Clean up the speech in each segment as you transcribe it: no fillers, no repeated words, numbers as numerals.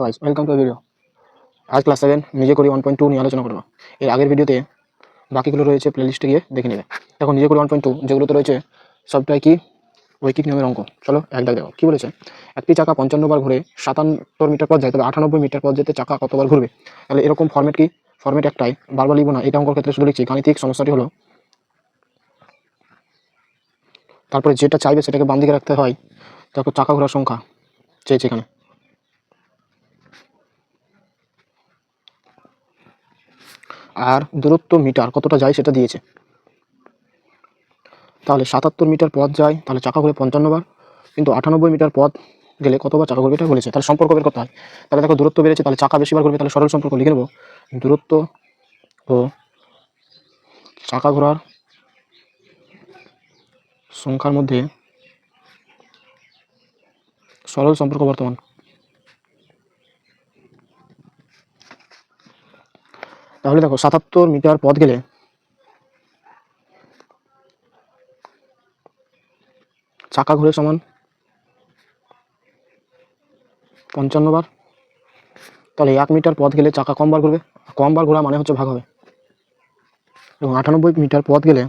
Guys, welcome to video. আজ class 7 নিজে করি 1.2 নিয়ে আলোচনা করব। এর আগের ভিডিওতে বাকিগুলো রয়েছে প্লেলিস্টে গিয়ে দেখে নেবে। দেখো নিজে করি 1.2 যেগুলোতে রয়েছে সবটাই কি রৈখিক নিয়মের অঙ্ক। চলো এক দাগ দেখো কি বলেছে। একটি চাকা 55 বার ঘুরে 77 মিটার পথ যায়, তবে 98 মিটার পথ যেতে চাকা কতবার ঘুরবে? তাহলে এরকম ফরম্যাট কি? ফরম্যাট একটাই, বারবার লিখবো না, এটা অঙ্কের ক্ষেত্রে শুধু লিখছি। গাণিতিক সমস্যাটি হলো তারপরে যেটা চাইবে সেটাকে বাম দিকে রাখতে হয়। দেখো চাকা ঘোরার সংখ্যা চেয়েছে এখানে, আর দূরত্ব মিটার কতটা যায় সেটা দিয়েছে। তাহলে 77 মিটার পথ যায়, তাহলে চাকা ঘুরে 55 বার, কিন্তু 98 মিটার পথ গেলে কতবার চাকা ঘুরবে এটা বলেছে। তাহলে সম্পর্ক বের করতে হয়। তাহলে দেখো দূরত্ব বেড়েছে, তাহলে চাকা বেশিবার ঘুরবে, তাহলে সরল সম্পর্ক লিখে নেব। দূরত্ব ও চাকা ঘোরার সংখ্যার মধ্যে সরল সম্পর্ক বর্তমান। তাহলে দেখো 77 মিটার পথ গেলে চাকা ঘুরে সমান 55 বার। তাহলে 1 মিটার পথ গেলে চাকা কম বার ঘুরবে, কম বার ঘোরা মানে হচ্ছে ভাগ হবে। এবং 98 মিটার পথ গেলে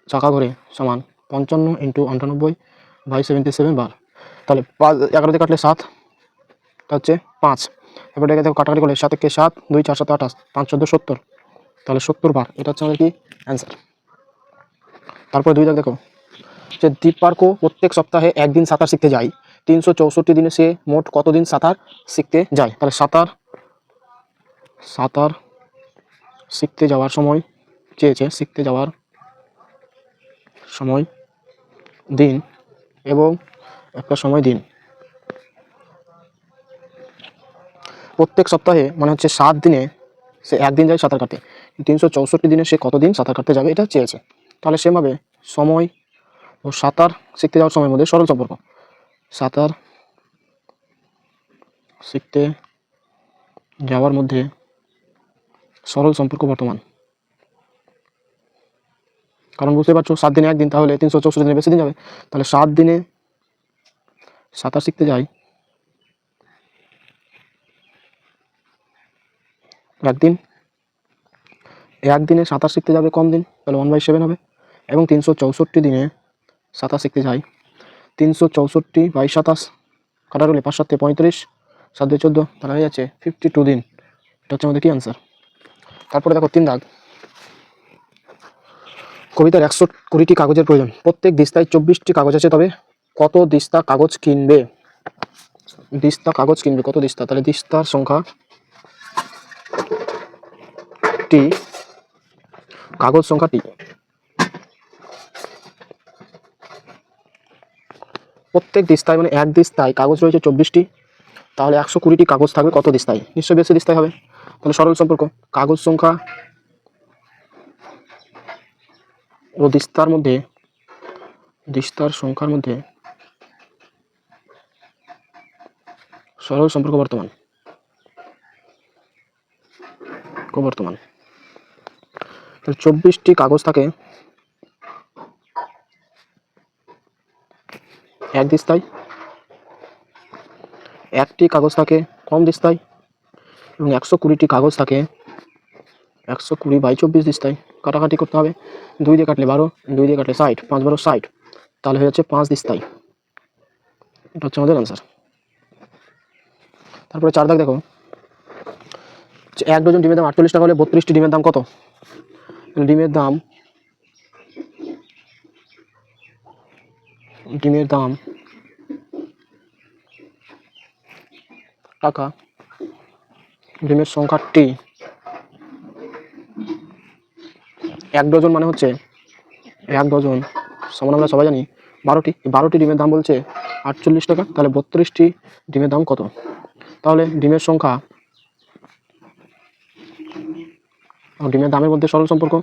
চাকা ঘুরে সমান 55 ইন্টু 98/77 বার। তাহলে 11 দিয়ে কাটলে 7, তা হচ্ছে 5। এবার এটাকে দেখো কাটাকাটি করলে 7 কে 7, 2 4 7 28, 5 14 70, তাহলে 70 বার। এটা হচ্ছে আমাদের কি অ্যান্সার। তারপরে 2 দাগ দেখো যে দীপার্ক প্রত্যেক সপ্তাহে একদিন সাঁতার শিখতে যায়, 364 দিনে সে মোট কতদিন সাঁতার শিখতে যায়? তাহলে সাঁতার শিখতে যাওয়ার সময় চেয়েছে, শিখতে যাওয়ার সময় দিন এবং একটা সময় দিন। প্রত্যেক সপ্তাহে মানে হচ্ছে 7 দিনে সে একদিন যায় সাঁতার কাটতে, 364 দিনে সে কতদিন সাঁতার কাটতে যাবে এটা চেয়েছে। তাহলে সেভাবে সময় ও সাঁতার শিখতে যাওয়ার সময়ের মধ্যে সরল সম্পর্ক। সাঁতার শিখতে যাওয়ার মধ্যে সরল সম্পর্ক বর্তমান। কারণ বুঝতে পারছো 7 দিনে একদিন, তাহলে 364 দিনে বেশি দিন যাবে। তাহলে 7 দিনে সাঁতার শিখতে যাই একদিন, একদিনে সাঁতার শিখতে যাবে কম দিন, তাহলে 1/7 হবে। এবং 364 দিনে সাঁতার শিখতে যাই, 364/27 কাটা করলে 5 7 35, 7 2 14, তাহলে হয়ে যাচ্ছে 52 দিন। এটা হচ্ছে আমাদের কি অ্যান্সার। তারপরে দেখো 3 দাগ, কবিতার 120টি কাগজের প্রয়োজন, প্রত্যেক দিস্তায় 24টি কাগজ আছে, তবে কত দিস্তা কাগজ কিনবে? দিস্তা কাগজ কিনবে কত দিস্তা? তাহলে দিস্তার সংখ্যা টি, কাগজ সংখ্যা টি। প্রত্যেক দিস্তায় মানে এক দিস্তায় কাগজ রয়েছে 24টি, তাহলে 120টি কাগজ থাকবে কত দিস্তায়? নিশ্চয়ই বেশি দিস্তায় হবে। তাহলে সরল সম্পর্ক কাগজ সংখ্যা ও দিস্তার মধ্যে, দিস্তার সংখ্যার মধ্যে সরল সম্পর্ক বর্তমান। তাহলে 24টি কাগজ থাকে এক দিস্তায়, একটি কাগজ থাকে কম দিস্তায়, এবং 120টি কাগজ থাকে 120/24 দিস্তায়। কাটাকাটি করতে হবে, 2 দিয়ে কাটলে 12, 2 দিয়ে কাটলে 60, 5 12 60, তাহলে হয়ে যাচ্ছে 5 দিস্তায়। এটা হচ্ছে আমাদের আনসার। তারপরে 4 দাগ দেখো, 1 ডজন ডিমের দাম 48 টাকা হলে 32টি ডিমের দাম কত? ডিমের দাম টাকা, ডিমের সংখ্যা টি, 1 ডজন মানে হচ্ছে 1 ডজন সমান আমরা সবাই জানি 12টি। 12টি ডিমের দাম বলছে 48 টাকা, তাহলে 32টি ডিমের দাম কত? তাহলে ডিমের সংখ্যা ও ডিমের দামের মধ্যে সরল সম্পর্ক।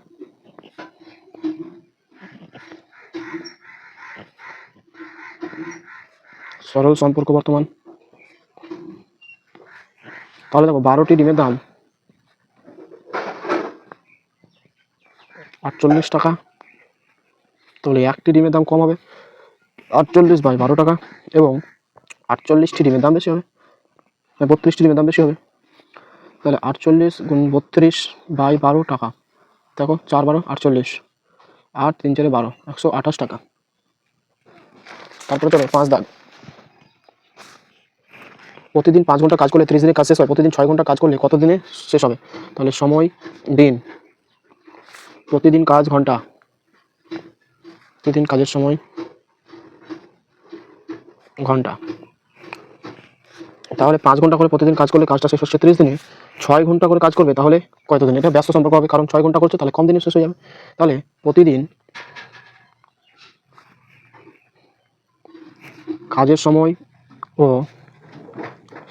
সরল সম্পর্ক বর্তমান। তাহলে দেখো 12টি ডিমের দাম 48 টাকা, তাহলে একটি ডিমের দাম কম হবে 48/12 টাকা, এবং 48টি ডিমের দাম বেশি হবে। 32টি ডিমের দাম বেশি হবে। তাহলে 48 গুণ 32/12 টাকা। দেখো 4 12 48, 8 3 4 12, 128 টাকা। তারপরে চলো 5 দাগ। প্রতিদিন 5 ঘন্টা কাজ করলে 30 দিনে কাজ শেষ হয়। প্রতিদিন 6 ঘন্টা কাজ করলে কত দিনে শেষ হবে? তাহলে সময় দিন, প্রতিদিন কাজ ঘন্টা, প্রতিদিন কাজের সময় ঘন্টা। তাহলে 5 ঘন্টা করে প্রতিদিন কাজ করলে কাজটা শেষ হচ্ছে 30 দিনে। 6 ঘন্টা করে কাজ করবে তাহলে কত দিন? এটা ব্যস্ত সম্পর্ক হবে, কারণ 6 ঘন্টা করছে তাহলে কম দিনে শেষ হয়ে যাবে। তাহলে প্রতিদিন কাজের সময় ও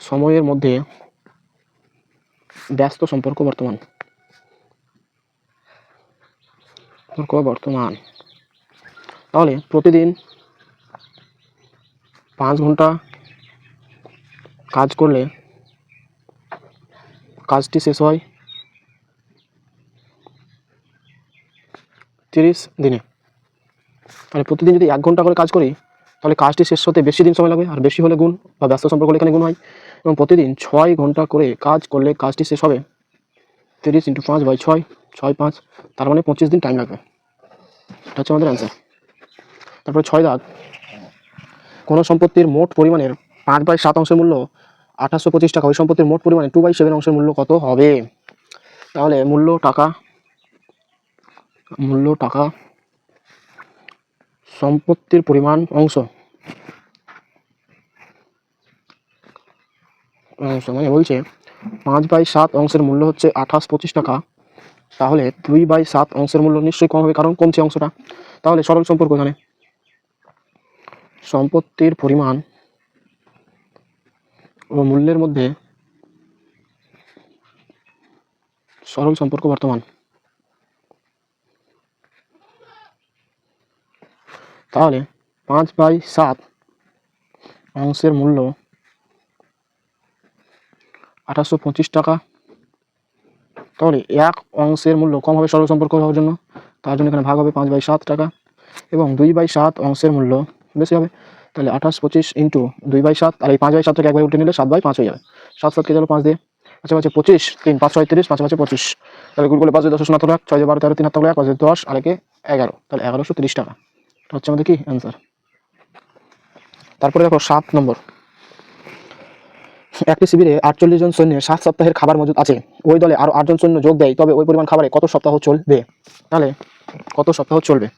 সময়ের মধ্যে ব্যস্ত সম্পর্ক বর্তমান। তাহলে প্রতিদিন 5 ঘন্টা কাজ করলে কাজটি শেষ হয় 30 দিনে। তাহলে প্রতিদিন যদি 1 ঘন্টা করে কাজ করি তাহলে কাজটি শেষ হতে বেশি দিন সময় লাগবে, আর বেশি হলে গুণ বা ব্যস্ত সম্পর্ক হলে এখানে গুণ হয়। এবং প্রতিদিন 6 ঘন্টা করে কাজ করলে কাজটি শেষ হবে 30 × 5/6, 6 5, তার মানে 25 দিন টাইম লাগবে। এটা হচ্ছে আমাদের অ্যান্সার। তারপরে 6 দাগ। কোনো সম্পত্তির মোট পরিমাণের 5/7 অংশের মূল্য 2825 টাকা, ওই সম্পত্তির মোট পরিমাণে 2/7 অংশের মূল্য কত হবে? তাহলে মূল্য টাকা সম্পত্তির পরিমাণ অংশ মানে বলছে 5/7 অংশের মূল্য হচ্ছে 2825 টাকা, তাহলে 2/7 অংশের মূল্য নিশ্চয়ই কম হবে, কারণ কমছে অংশটা। তাহলে সরল সম্পর্ক, এখানে সম্পত্তির পরিমাণ ও মূল্যের মধ্যে সরল সম্পর্ক বর্তমান। তাহলে 5/7 অংশের মূল্য 2825 টাকা, তাহলে 1 অংশের মূল্য কম হবে সরল সম্পর্ক হওয়ার জন্য, তার জন্য এখানে ভাগ হবে 5/7 টাকা। এবং 2/7 অংশের মূল্য বেশি হবে, তাহলে 2825 × 2/7, আর এই 5/7 থেকে একবার উঠে নিলে 7/5 হয়ে যাবে। 7 7 কে গেল 5 দিয়ে, আচ্ছা 25, 3 5 6 30, 5 5 25, তাহলে গুণ করলে 5 10 17 1, 6 12 13 3 7 1, 5 10, আর একে 11, তাহলে 1130 টাকা। এটা হচ্ছে আমাদের কি অ্যান্সার। তারপরে দেখো 7 নম্বর। একটি শিবিরে 48 জন সৈন্যের 7 সপ্তাহের খাবার মজুদ আছে। ওই দলে আরো 8 জন সৈন্য যোগ দেয়, তবে ওই পরিমাণ খাবারে কত সপ্তাহ চলবে? তাহলে কত সপ্তাহ চলবে?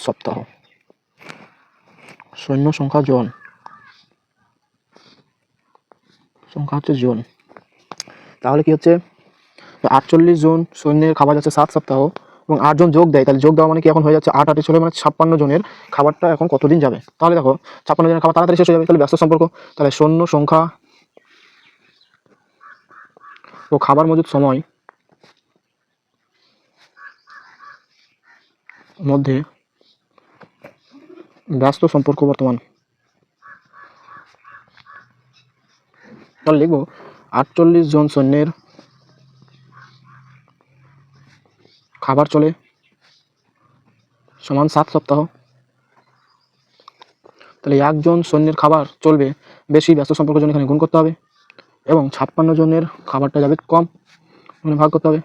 সপ্তাহ, সৈন্য সংখ্যা জন, সংখ্যা হচ্ছে জন। তাহলে কি হচ্ছে, 48 জন সৈন্যের খাবার যাচ্ছে 7 সপ্তাহ, এবং 8 জন যোগ দেয়, তাহলে যোগ দেওয়া মানে কি এখন হয়ে যাচ্ছে 8 8 মানে 56 জনের খাবারটা এখন কতদিন যাবে? তাহলে দেখো 56 জনের খাবার তাড়াতাড়ি শেষ হয়ে যাবে, তাহলে ব্যস্ত সম্পর্ক। তাহলে সৈন্য সংখ্যা ও খাবার মজুদ সময় মধ্যে ব্যস্ত সম্পর্ক বর্তমান। তাহলে লিখব 48 জন সৈন্যের খাবার চলে সমান 7 সপ্তাহ। তাহলে 1 জন সৈন্যের খাবার চলবে বেশি, ব্যস্ত সম্পর্কের জন্য এখানে গুণ করতে হবে, এবং 56 জনের খাবারটা যাবে কম, মানে ভাগ করতে হবে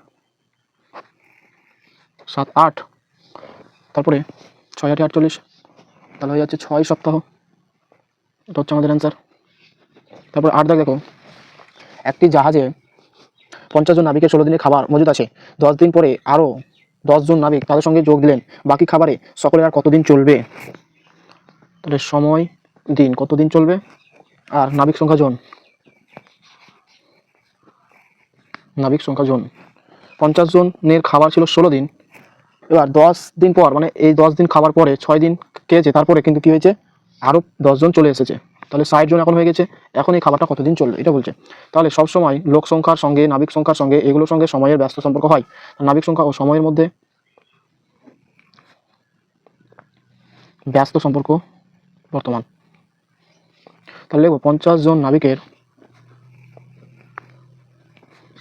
7 8, তারপরে 6 8 48, তাহলে হয়ে যাচ্ছে 6 সপ্তাহ। এটা হচ্ছে আমাদের অ্যান্সার। তারপর 8 দাগ দেখো। একটি জাহাজে 50 জন নাবিকের 16 দিনের খাবার মজুদ আছে। 10 দিন পরে আরও 10 জন নাবিক তাদের সঙ্গে যোগ দিলেন, বাকি খাবারে সকলের আর কতদিন চলবে? তাহলে সময় দিন, কতদিন চলবে, আর নাবিক সংখ্যা জন, 50 জনের খাবার ছিল 16 দিন, এবার 10 দিন পর, মানে এই 10 দিন খাবার পরে 6 দিন খেয়েছে, তারপরে কিন্তু কি হয়েছে, আরও 10 জন চলে এসেছে, তাহলে 60 জন এখন হয়ে গেছে। এখন এই খাবারটা কতদিন চলবে এটা বলছে। তাহলে সবসময় লোক সংখ্যার সঙ্গে নাবিক সংখ্যার সঙ্গে এগুলোর সঙ্গে সময়ের ব্যস্ত সম্পর্ক হয়। নাবিক সংখ্যা ও সময়ের মধ্যে ব্যস্ত সম্পর্ক বর্তমান। তাহলে লিখব 50 জন নাবিকের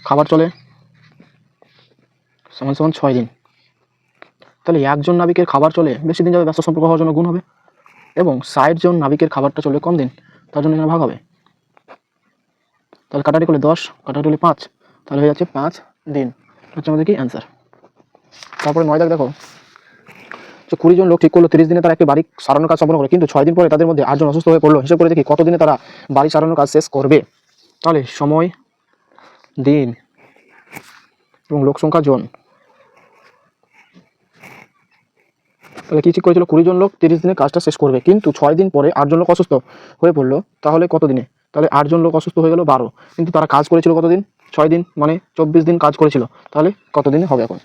খাবার চলে সমান সমান 6 দিন। তাহলে 1 জন নাবিকের খাবার চলে বেশি দিন যাবে, ব্যস্ত সম্পর্ক হওয়ার জন্য গুণ হবে। এবং 60 জন নাবিকের খাবারটা চলবে কম দিন, তার জন্য এখানে ভাগ হবে। তাহলে কাটাকাটি করলে 10, কাটাকাটি করলে 5, তাহলে হয়ে যাচ্ছে 5 দিন, হচ্ছে আমাদের কি অ্যান্সার। তারপরে 9 দাগ দেখো, যে 20 জন লোক ঠিক করলো 30 দিনে তারা একটি বাড়ি সারানোর কাজ সম্পন্ন করে, কিন্তু 6 দিন পরে তাদের মধ্যে 8 জন অসুস্থ হয়ে পড়লো। হিসাব করে দেখি কত দিনে তারা বাড়ি সারানোর কাজ শেষ করবে। তাহলে সময়, দিন এবং লোক সংখ্যা জন, তাহলে কি ঠিক করেছিল? 20 জন লোক 30 দিনে কাজটা শেষ করবে, কিন্তু 6 দিন পরে 8 জন লোক অসুস্থ হয়ে পড়লো। তাহলে কত দিনে? তাহলে 8 জন লোক অসুস্থ হয়ে গেল 12, কিন্তু তারা কাজ করেছিল কতদিন? 6 দিন, মানে 24 দিন কাজ করেছিল। তাহলে কত দিনে হবে এখন?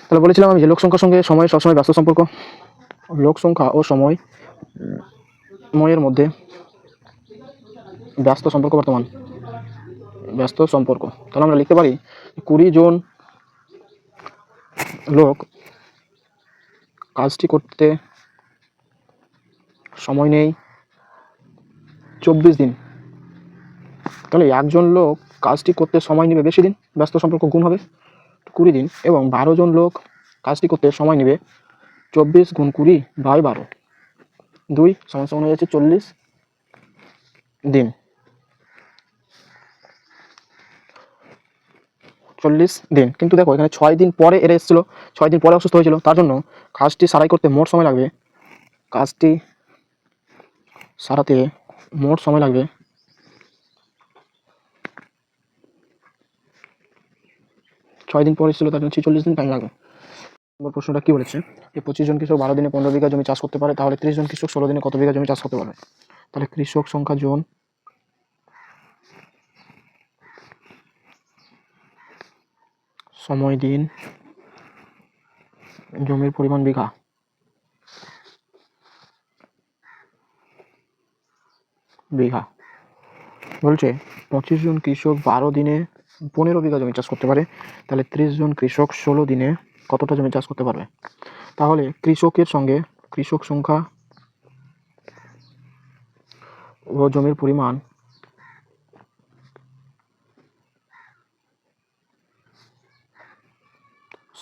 তাহলে বলেছিলাম আমি যে লোক সংখ্যার সঙ্গে সময় সবসময় ব্যস্ত সম্পর্ক। লোক সংখ্যা ও সময়ের মধ্যে ব্যস্ত সম্পর্ক, বর্তমান ব্যস্ত সম্পর্ক। তাহলে আমরা লিখতে পারি 20 জন লোক কাজটি করতে সময় নেই 24 দিন। তাহলে একজন লোক কাজটি করতে সময় নেবে বেশি দিন, ব্যস্ত সম্পর্ক গুণ হবে 20 দিন, এবং 12 জন লোক কাজটি করতে সময় নেবে 24 গুণ 20/12, 2 সমান হয়ে যাচ্ছে 40 দিন। 40 দিন, কিন্তু দেখো এখানে 6 দিন পরে এরা এসেছিলো, 6 দিন পরে অসুস্থ হয়েছিল, তার জন্য কাজটি সারাই করতে মোট সময় লাগবে, কাজটি সারাতে মোট সময় লাগবে 6 দিন পরে এসেছিলো, তার জন্য 46 দিন টাইম লাগবে। প্রশ্নটা কি বলেছে? এই 25 জন কৃষক 12 দিনে 15 বিঘা জমি চাষ করতে পারে, তাহলে 30 জন কৃষক 16 দিনে কত বিঘা জমি চাষ করতে পারবে? তাহলে কৃষক সংখ্যা জন, সময় দিন, জমির পরিমাণ বিঘা, বলছে 25 জন কৃষক 12 দিনে 15 বিঘা জমি চাষ করতে পারে, তাহলে 30 জন কৃষক 16 দিনে কতটা জমি চাষ করতে পারবে? তাহলে কৃষকের সঙ্গে কৃষক সংখ্যা ও জমির পরিমাণ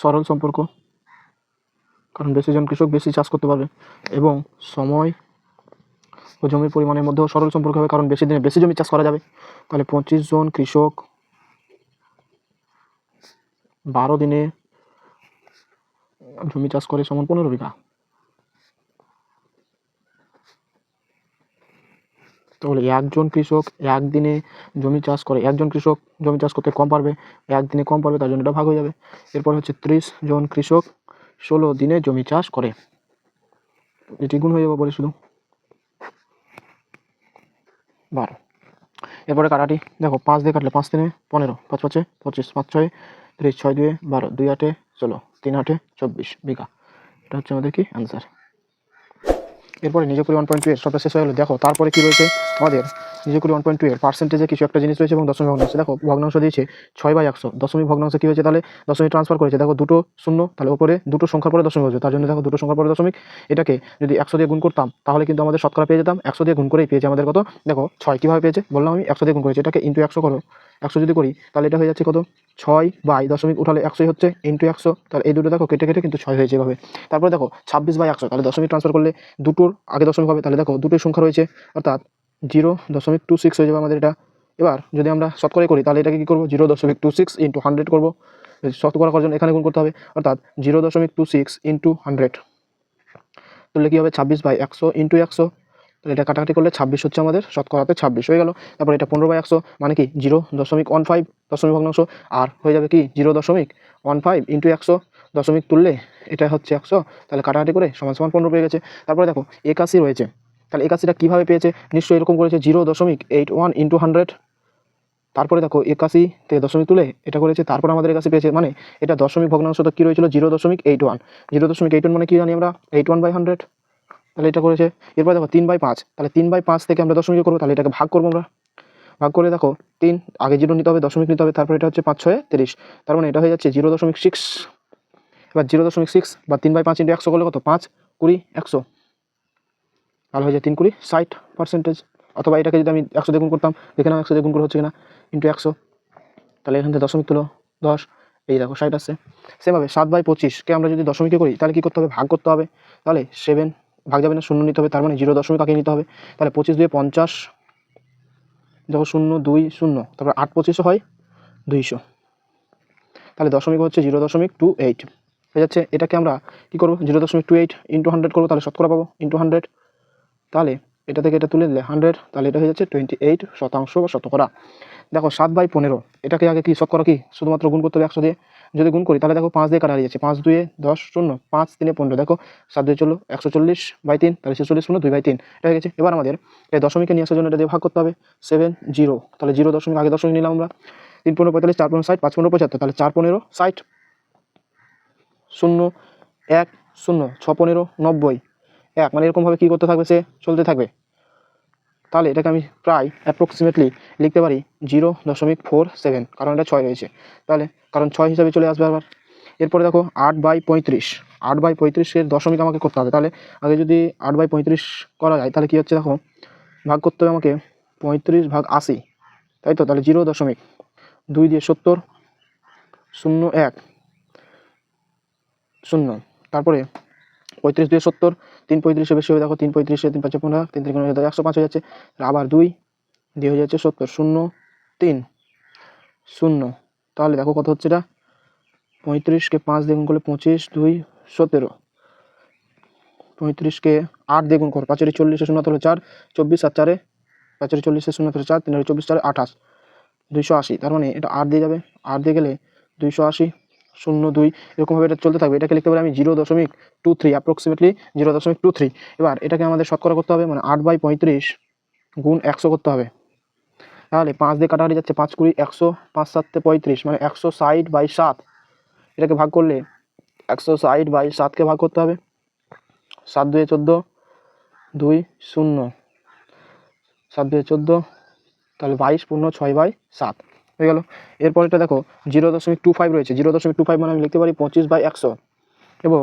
সরল সম্পর্ক, কারণ বেশি জন কৃষক বেশি চাষ করতে পারবে, এবং সময় ও জমির পরিমাণের মধ্যেও সরল সম্পর্ক হবে, কারণ বেশি দিনে বেশি জমি চাষ করা যাবে। তাহলে 25 জন কৃষক 12 দিনে জমি চাষ করে সমান 15 বিঘা। তাহলে একজন কৃষক একদিনে জমি চাষ করে, একজন কৃষক জমি চাষ করতে কম পারবে, একদিনে কম পারবে, তার জন্য এটা ভাগ হয়ে যাবে। এরপর হচ্ছে 30 জন কৃষক 16 দিনে জমি চাষ করে, এটি গুণ হয়ে যাবে বলে শুধু 12। এরপরে কাটাটি দেখো, 5 দিয়ে কাটলে 5 দিনে 15, 5 5 25, 5 6 30, 6 2 12, 2 8 16, 3 8 24 বিঘা। এটা হচ্ছে আমাদের কি অ্যান্সার। এরপরে নিজকুড়ি 1.2 এর সবটা শেষ হয়ে গেলো। দেখো তারপরে কি রয়েছে আমাদের নিজকুড়ি 1.2 এর পার্সেন্টেজে কিছু একটা জিনিস রয়েছে এবং দশমিক ভগ্নাংশ। দেখো ভগ্নাংশ দিয়েছে 6/100, দশমিক ভগ্নাংশ কি হয়েছে? তাহলে দশমিক ট্রান্সফার করেছে, দেখো দুটো শূন্য, তাহলে ওপরে দুটো সংখ্যার পরে দশমিক হয়েছে, তার জন্য দেখো দুটো সংখ্যার পরে দশমিক। এটাকে যদি 100 দিয়ে গুণ করতাম তাহলে কিন্তু আমাদের শতকরা পেয়ে যেতাম। 100 দিয়ে গুণ করেই পেয়েছে আমাদের কত? দেখো 6 কীভাবে পেয়েছে বললাম আমি, 100 দিয়ে গুণ করেছে, এটাকে ইন্টু 100 করো, 100 যদি করি তাহলে এটা হয়ে যাচ্ছে কত? 6 বাই দশমিক উঠালে 100ই হচ্ছে, ইন্টু 100, তাহলে এই দুটো দেখো কেটে কেটে কিন্তু 6 হয়েছে এভাবে। তারপরে দেখো 26/100, তাহলে দশমিক ট্রান্সফার করলে দুটোর আগে দশমিক হবে, তাহলে দেখো দুটোই সংখ্যা রয়েছে, অর্থাৎ 0.26 হয়ে যাবে আমাদের এটা। এবার যদি আমরা শতকরা করি তাহলে এটাকে কী করবো? 0.26 ইন্টু 100 করবো, শতকরা করার জন্য এখানে গুণ করতে হবে, অর্থাৎ 0.26 ইন্টু 100 তাহলে কী হবে? 26/100 ইন্টু 100, তাহলে এটা কাটাকাটি করলে 26 হচ্ছে আমাদের, শতকরাতে 26 হয়ে গেল। তারপর এটা 15/100 মানে কি 0.15 দশমিক ভগ্নাংশ, আর হয়ে যাবে কি 0.15 ইন্টু 100, দশমিক তুললে এটা হচ্ছে 100, তাহলে কাটাকাটি করে সমান সমান 15 পেয়ে গেছে। তারপরে দেখো 81 রয়েছে, তাহলে 81টা কীভাবে পেয়েছে? নিশ্চয়ই এরকম করেছে 0.81 ইন্টু 100, তারপরে দেখো 81 থেকে দশমিক তুলে এটা করেছে, তারপর আমাদের 81 পেয়েছে, মানে এটা দশমিক ভগ্নাংশ তো কী রয়েছিল? 0.81, 0.81 মানে কি জানি আমরা? 81/100, তাহলে এটা করেছে। এরপর দেখো 3/5, তাহলে 3/5 থেকে আমরা দশমিক করবো, তাহলে এটাকে ভাগ করবো আমরা, ভাগ করে দেখো 3 আগে 0 নিতে হবে, দশমিক নিতে হবে, তারপর এটা হচ্ছে 5 6 30, তার মানে এটা হয়ে যাচ্ছে 0.6। এবার 0.6 বা 3/5 ইন্টু 100 করলে কত? 5 20 100, তাহলে হয়ে যায় 3 20 60%। অথবা এটাকে যদি আমি 100 দিয়ে গুণ করতাম, দেখে নাও 100 দিয়ে গুণ করে হচ্ছে কিনা, ইন্টু 100, তাহলে এখান থেকে দশমিক তুলো 10, এই দেখো 60 আসছে। সেমভাবে 7/25 কে আমরা যদি দশমিকে করি তাহলে কী করতে হবে? ভাগ করতে হবে, তাহলে 7 ভাগ যাবে না, শূন্য নিতে হবে, তার মানে 0 আগে নিতে হবে। তাহলে 25 2 50, দেখো 0 2 0, তারপর 8 25 হয় 200, তাহলে দশমিক হচ্ছে 0.28 হয়ে যাচ্ছে। এটাকে আমরা কী করবো, 0.28 ইন্টু 100 করবো, তাহলে শতকরা পাবো ইন্টু 100, তাহলে এটা থেকে এটা তুলে দিলে 100, তাহলে এটা হয়ে যাচ্ছে 28% বা শতকরা। দেখো 7/15, এটাকে আগে কি শতকরা কি শুধুমাত্র গুণ করতে হবে 100 দিয়ে, যদি গুণ করি তাহলে দেখো 5 দিয়ে কাটা হয়ে যাচ্ছে, 5 2 10 শূন্য, 5 3 15, দেখো 7 2 চলো 140/3, তাহলে 46 শূন্য 2/3, এটা হয়ে গেছে। এবার আমাদের এই দশমিকে নিয়ে আসার জন্য এটা দিয়ে ভাগ করতে হবে 7 0, তাহলে 0 আগে দশমিক নিলাম আমরা, 3 15 45, 4 15 60, 5 15 75, তাহলে 4 15 60, 0 1 0, 6 15 90, 1, মানে এরকমভাবে কী করতে থাকবে, সে চলতে থাকবে। তাহলে এটাকে আমি প্রায় অ্যাপ্রক্সিমেটলি লিখতে পারি 0.47, কারণ এটা 6 রয়েছে, তাহলে কারণ 6 হিসাবে চলে আসবে আবার। এরপরে দেখো 8/35, 8/35 দশমিক আমাকে করতে হবে, তাহলে আগে যদি 8/35 করা যায় তাহলে কী হচ্ছে, দেখো ভাগ করতে হবে আমাকে 35/80, তাই তো, তাহলে 0.2 দিয়ে 70 0 1 0, তারপরে 35 দিয়ে 70, 3 35 বেশি হবে, দেখো 3 35 3 5 15, 3 3 105 হয়ে যাচ্ছে, আবার 2 দিয়ে হয়ে যাচ্ছে 70 0 3 0, তাহলে দেখো কত হচ্ছে এটা, 35কে 5 দিয়ে গুণ করলে 25 2 17, 35কে 8 দিয়ে গুণ করো, 5 এর 40 0 হলো 4, 24 আর 4 5 এর 40 0 হলো 4, 3 এর 24 4 28, 280, তার মানে এটা 8 দিয়ে যাবে, 8 দিয়ে গেলে 280 0 2, এরকমভাবে এটা চলতে থাকবে। এটাকে লিখতে পারি আমি 0.23, অ্যাপ্রক্সিমেটলি 0.23। এবার এটাকে আমাদের শতকরা করতে হবে, মানে 8/35 গুণ 100 করতে হবে, তাহলে 5 দিয়ে কাটাকাটি যাচ্ছে, 5 20 100, 5 7 35, মানে 160/7, এটাকে ভাগ করলে 160/7কে ভাগ করতে হবে, 7 2 14 2 0, 7 2 14, তাহলে 22 পূর্ণ 6/7 হয়ে গেল। এরপর এটা দেখো 0.25 রয়েছে, 0.25 মানে আমি লিখতে পারি 25/100, এবং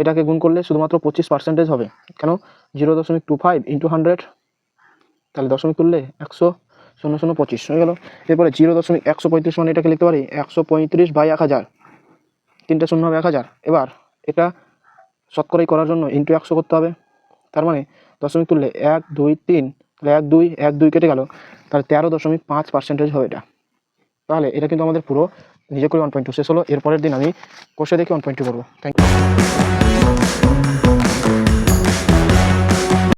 এটাকে গুণ করলে শুধুমাত্র 25% হবে, কেন 0.25 ইন্টু 100, তাহলে দশমিক তুললে 100 0 0 25 হয়ে গেল। এরপরে 0.135 মানে এটাকে লিখতে পারি 135/1000, 3টে শূন্য হবে 1000। এবার এটা শতকরাই করার জন্য ইন্টু 100 করতে হবে, তার মানে দশমিক তুললে 1 2 3, তাহলে 1 2 1 2 কেটে গেল, তাহলে 13.5% হবে এটা। তাহলে এটা কিন্তু আমাদের পুরো নিজে করে 1.2 শেষ হলো। এরপরের দিন আমি কষে দেখি 1.2 করবো। Thank you.